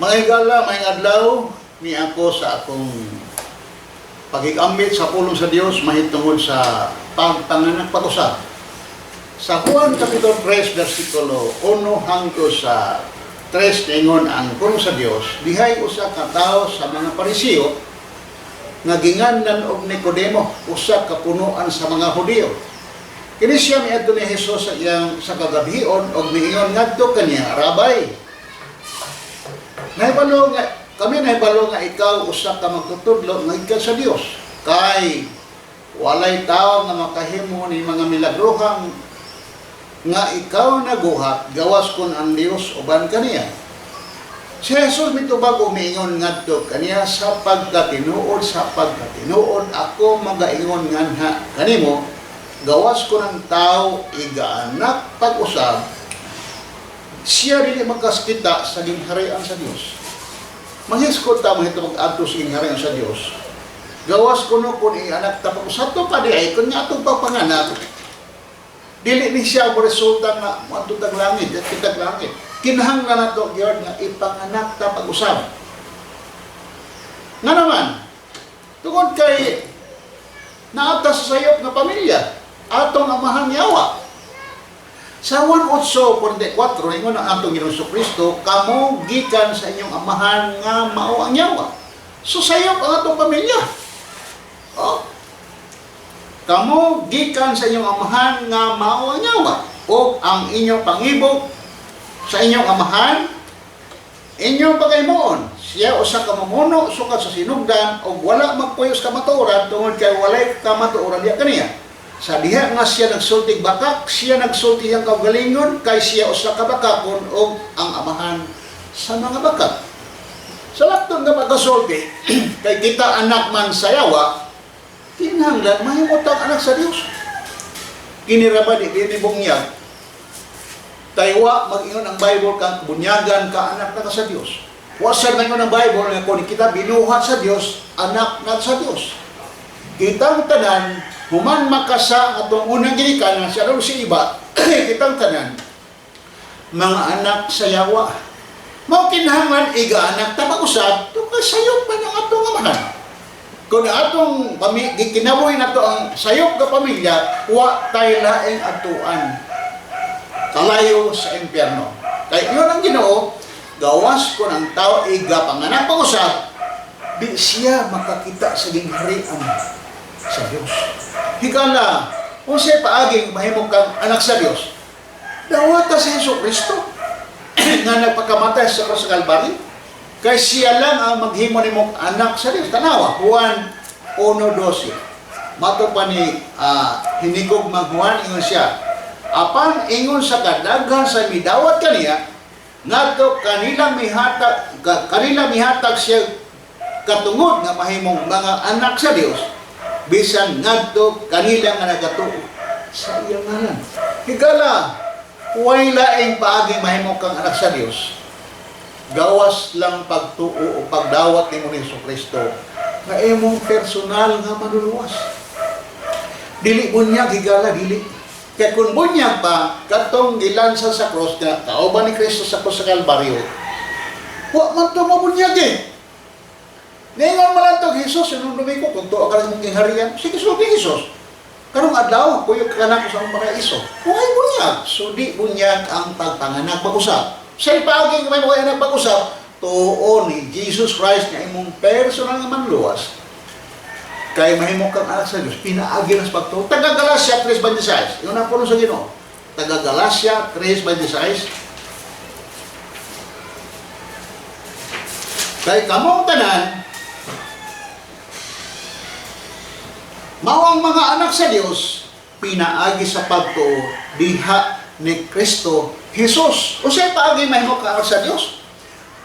Mga higala, may adlaw ni ako sa akong pag-iambit sa pulong sa Dios mahitungod sa pagpanganak pag-usab. Sa Juan Kapitulo 3, versikulo 1 hangtod sa 3 ingon ang pulong sa Dios, dihay usa ka tawo sa mga Parisiyo nga gingandan og Nicodemo, usa ka punuan sa mga Hudiyo. Kini siya miadto ni Hesus sa iyang sa kagabion og miingon ngadto kaniya, Rabay, kami nahibalo nga ikaw usa ka magtutudlo nga ikaw sa Dios. Kay walay tao nga makahimo ni mga milagrohang nga ikaw naguhat, gawas kon ang Dios uban kaniya. Si Jesus mitubag umiingon ngadto kaniya sa pagkatinuod ako magaingon nganha kanimo, gawas ko ng tao igaanak pag-usab, siya rin magkaskita sa gingharian sa Dios. Mangiskot ta mo ito mag-adto sa gingharian sa Dios. Gawas ko no kung ianak ta pag-usab to pa di ay kung nga itong papanganak, dili ni siya mo resulta nga muadto tag langit at kitag langit. Kinahanglan na ito, Lord, nga ipanganak ta pag-usab. Nga naman, tungod kay naatas sa sayop nga pamilya, atong amahang yawa. Sa 1:8:44, ingon ang atong Ginoong Kristo, kamo gikan sa inyong amahan nga mao ang yawa. So sayop ang atong pamilya. Oh. Kamo gikan sa inyong amahan nga mao ang yawa. O ang inyong pangibok sa inyong amahan, inyong pagaymoon. Siya usa ka mamuno sukad sa sinugdan o wala magpuyos ka matuoran tungod kay walay ka matuoran diha kaniya. Sa diha nga siya nagsultig bakak, siya nagsulti ang kaugalingon kay siya usa ka bakakon o ang amahan sa mga bakak. Sa laktod nga pagkasulti, kay kita anak man sa yawa, kinahanglan mahimot ang anak sa Dios. Kiniraba di bunyag. Taywa mag-ingon ang Bible kang bunyagan ka anak na sa Dios. Wasag na ng Bible nga kung kita binuhat sa Dios, anak na sa Dios. Kitang tanan, human makasa atong unang ginikanan, siya rin si iba, kitang tanan, mga anak sa yawa. Mao kinahanglan iga anak ta mag-usab, ito kasayop man ang atong amahan. Kung atong kinabuhi na to ang sayop ka pamilya, wa tayo laing atuan. Kalayo sa impyerno. Kaya yun ang Ginoo, gawas ko ng tao iga panganak pag-usab, di siya makakita sa gingharian sa Dios. Higala, kung siya paaging mahimok kang anak sa Dios, dawata si Hesus Kristo nga nagpakamatay sa krus sa Kalbaryo, kay siya lang ang maghimo ni mong anak sa Dios. Tanawa, Juan 1:12. Mato pa ni hinikog mag Juan, ingon siya, apan ingon sa kadaghan sa midawat kaniya, ngadto kanila mihatag siya katungod nga mahimong mga anak sa Dios, bisan ngadto kanila nga nagatuo sa iyang ngalan. Higala, way laing paagi mahimong kang anak sa Dios, gawas lang pagtuo o pagdawat nimo ni Jesucristo nga imong personal nga manluluwas. Dili bunyag higala, dili. Kaya kung bunyag pa, katong gilansa sa cross na kauban ni Kristo sa cross sa Kalbaryo, wa man ito mabunyag eh. Ngayon malantog, Jesus, sinong lumiko, kung tuwa ka lang mong kingharian, sige, sulti Jesus. Karong adlaw, kuyog ka na ko sa mga iso. Huwag bunyag. So di bunyag ang pagpanganak pag-usap. Sa ipaging may mga anak pag-usap, tuon ni Jesus Christ na imong personal nga manluwas. Kay mahimok kang anak sa Diyos, pinaagi lang sa pagtuo. Taga Galacia 3:26. Yun ang puno sa Ginoo. Taga Galacia 3:26. Kay kamong tanan, mao ang mga anak sa Dios, pinaagi sa pagtuo diha ni Kristo Jesus. O siya paagi mahimok kang anak sa Dios.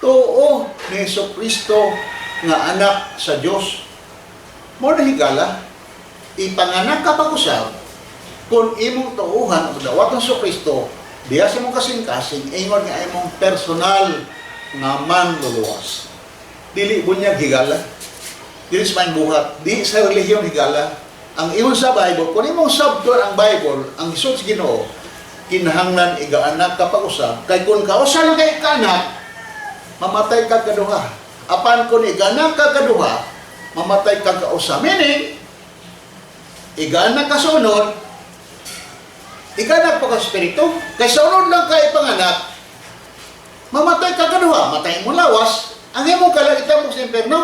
Tuo ni Jesucristo nga anak sa Dios. Mo na higala, ipanganak ka pag-usab, kung imong tuuhan o dawat ng Kristo, diya sa mong kasing-kasing, ingon nga imong personal nga manluluwas. Dili bunyag higala, dili sa maing buhat, di sa relihiyon higala. Ang imong sa Bible, kung imong sabton ang Bible, ang Gisod sa Ginoo, kinahanglan igaanak ka pag-usab, kay kung kausa lang kay kanak, mamatay ka kaduha. Apan kung igana ka kaduha, mamatay ka kausa. Meaning, igana ka sunod, igana pa ka spirito. Kaya sunod lang ka ipanganak, mamatay ka kaduha, matay mo lawas, ang imong kalagita mo sa impyerno.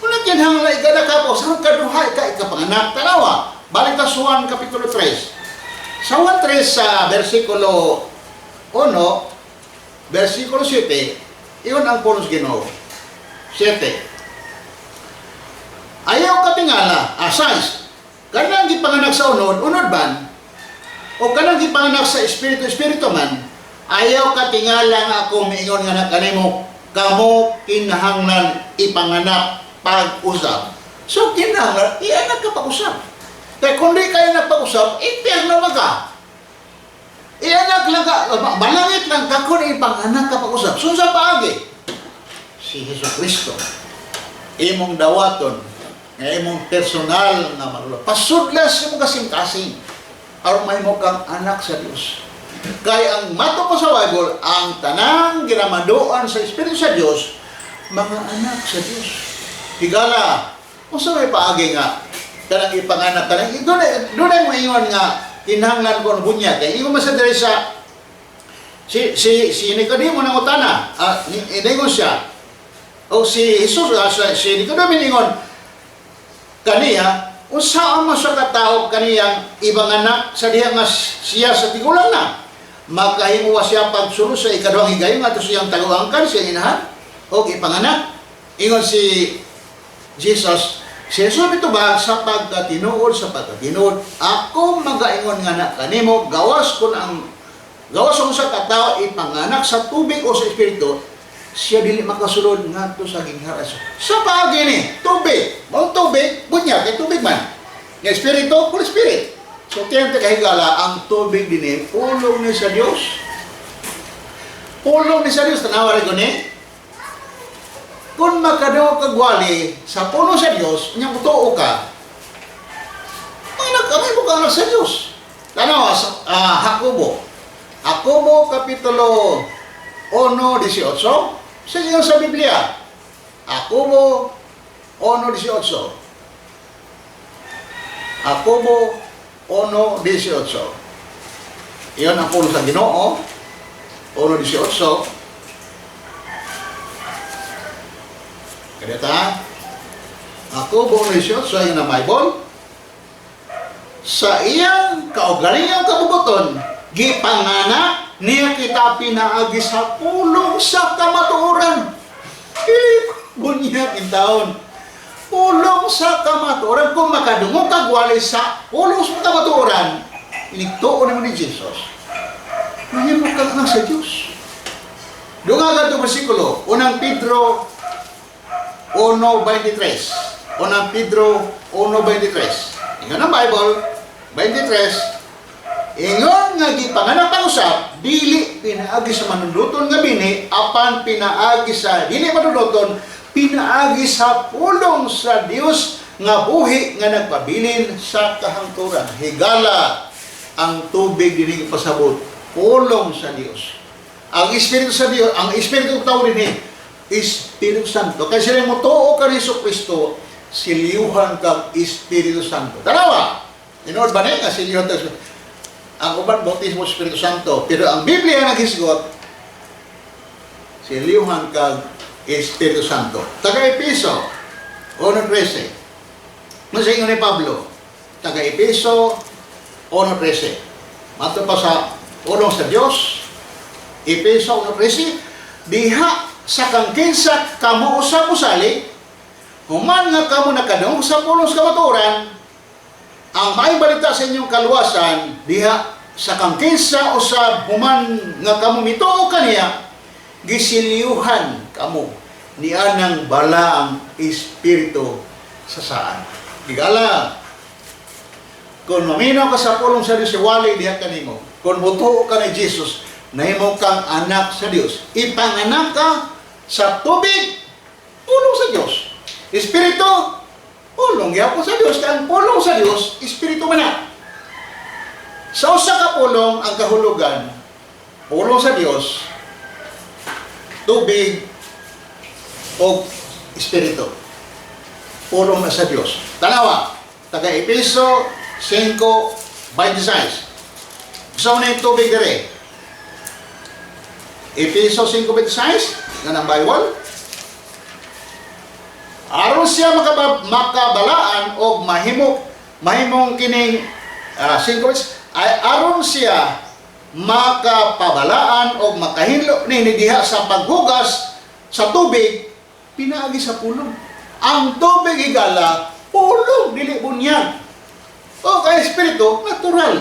Kung kinahanglan igana ka po, sa kaduha ka ikapanganak. Tanawa, balik ta sa Juan Kapitulo 3. Sa Juan 3 sa versikulo 1, versikulo 7, iyon ang punos Ginoo. 7. Ayaw ka tingala, 6. Kanang gipanganak sa unod ban, o kanang gipanganak sa espiritu man, ayaw ka tingala nga ako miingon nga na kanimo, kamo kinahanglan ipanganak pag-usap. So kinahanglan, ianak ka pag-usap. Kaya kung di kayo nagpag-usap, impyerno ka. Ianak lang ka, malangit lang ka kung ipanganak ka pag-usap. So sa paagi, si Jesucristo, imong dawaton, imong personal na manulo. Pasudlas yung kasing-kasing, aron may mo kang anak sa Diyos. Kaya ang mato pa sa Bible, ang tanang ginamadoan sa Espiritu sa Diyos, mga anak sa Diyos. Higala, kung sa may paagi nga, kanang ipanganak, kanang doon ay maingon nga, kinahanglan ko ang bunyag. Kaya hindi ko masadari sa si Nicodemo ng utana, iningon siya, o si Jesus, si Nicodemo iningon, kaniya, kung saan mo siya katao kaniyang ibang anak, sa diha nga siya sa tigulang na, magkahimuwa siya pagsulo sa ikaduhang higayong at siyang taguangkan, siya inahan, o ipanganak. Ingon si Jesus, si Jesus mitubag sa pagkatinuod, ako magaingon nga na kanimo, gawas ko sa katao ipanganak sa tubig o sa espiritu, siya dili makasulod nga to sa gingharas. Sa paagi ni, tubig, mong tubig, bunya, kay tubig man. Nga espiritu, full spirit. So, tiyan kahigala, ang tubig din pulong ni sa Diyos. Pulong ni sa Diyos, tanawa rin ko ni, kung makadaw kagwali sa puno sa Diyos, niyang totoo ka, may buka sa Diyos. Tanawa, Jacobo Kapitulo 1:18, sa iyo sa Biblia. Jacobo 1:18. Jacobo 1:18. Iyon ang puno sa Ginoo. 1:18. Kadita, Jacobo 1:18 ay na Bible. Sa iyang kaugalingang kabubuton, gipanganak niya kita pinaagi sa pulong sa kamatuoran. Bunyag in taon. Pulong sa kamatuoran. Kung makadungog kagwali sa pulong sa kamatuoran, iligtuon naman ni Jesus. Mahimok ka na sa Diyos. Doon nga ganito versikulo, 1 Pedro 1:23. 1 Pedro 1:23. Ingon ang Bible, 23. Ingon nga gipanganak pag-usap, dili pinaagi sa manunduton nga bini, apan pinaagi sa dili manunduton, pinaagi sa pulong sa Dios nga buhi nga nagpabilin sa kahangturan. Higala ang tubig dinhi pasabot, pulong sa Dios. Ang Espiritu sa Dios, ang Espiritu tao dinhi, Espiritu Santo. Kaya sila mo tuo ka ni Jesucristo, siliyuhan kang Espiritu Santo. Tanawa, inood ba na nga siliyuhan kang ang uban bautismo Espiritu Santo, pero ang Biblia naghisgot, siliyuhan kang Espiritu Santo. Taga-Epeso 1:13. Masingon ni Pablo, taga-Epeso 1:13. Mato pa sa unong sa Diyos, Epeso 1:13, diha sa kang kinsa kamo usab usali, human nga kamo nakadungog sa pulong sa kamatuoran, ang may balita sa inyong kaluwasan, diha sa kang kinsa usab human nga kamo mituo kaniya, gisiliyuhan kamo ni anang balaang espiritu sa saan. Digala, kung maminaw ka sa pulong sa Diyos, wali diha kanimo. Kung mutuo ka ni Jesus, nahimo kang anak sa Diyos. Ipanganak ka sa tubig, pulong sa Diyos. Espiritu, pulong yapon sa Diyos. Kaya ang pulong sa Diyos, espiritu man na. Sa usa ka pulong ang kahulugan, pulong sa Diyos, tubig o espiritu. Pulong na sa Dios. Tanawa, taga Epeso 5:26. Gusto mo na yung tubig dire? Epeso 5:26, nga ng Bible. Aron siya makabalaan o mahimong kining 5 ay aron siya makapabalaan o makahinlo ni diha sa paghugas sa tubig pinaagi sa pulong. Ang tubig igala pulong dili bunyag. O kay espiritu natural.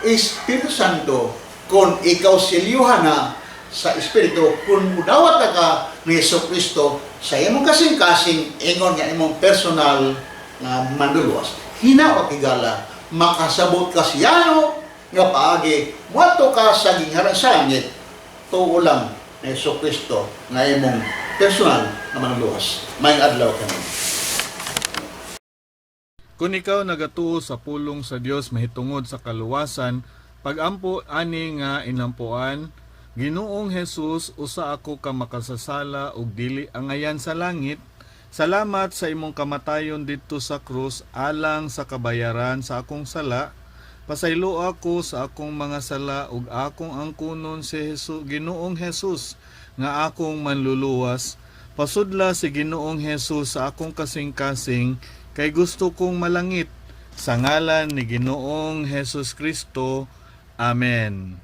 Espiritu Santo kung ikaw silyuhan na sa espiritu kung mudawat ka ni Jesucristo sa imong kasing-kasing ingon nga imong personal na manluluwas. Hinawa kigala makasabot ka siyano nga paagi moadto ka sa ginharan sa langit tuo lang ni Jesucristo nga imong personal na manluluwas. May adlaw kami. Kung ikaw nagatuo sa pulong sa Dios mahitungod sa kaluwasan, pagampo ani nga inampuan, Ginoong Hesus, usa ako ka makasasala ug dili angayan sa langit. Salamat sa imong kamatayon didto sa krus alang sa kabayaran sa akong sala. Pasaylo ako sa akong mga sala ug akong angkunon si Ginoong Hesus nga akong manluluwas. Pasudla si Ginoong Hesus sa akong kasing-kasing kay gusto kong malangit. Sa ngalan ni Ginoong Hesus Kristo. Amen.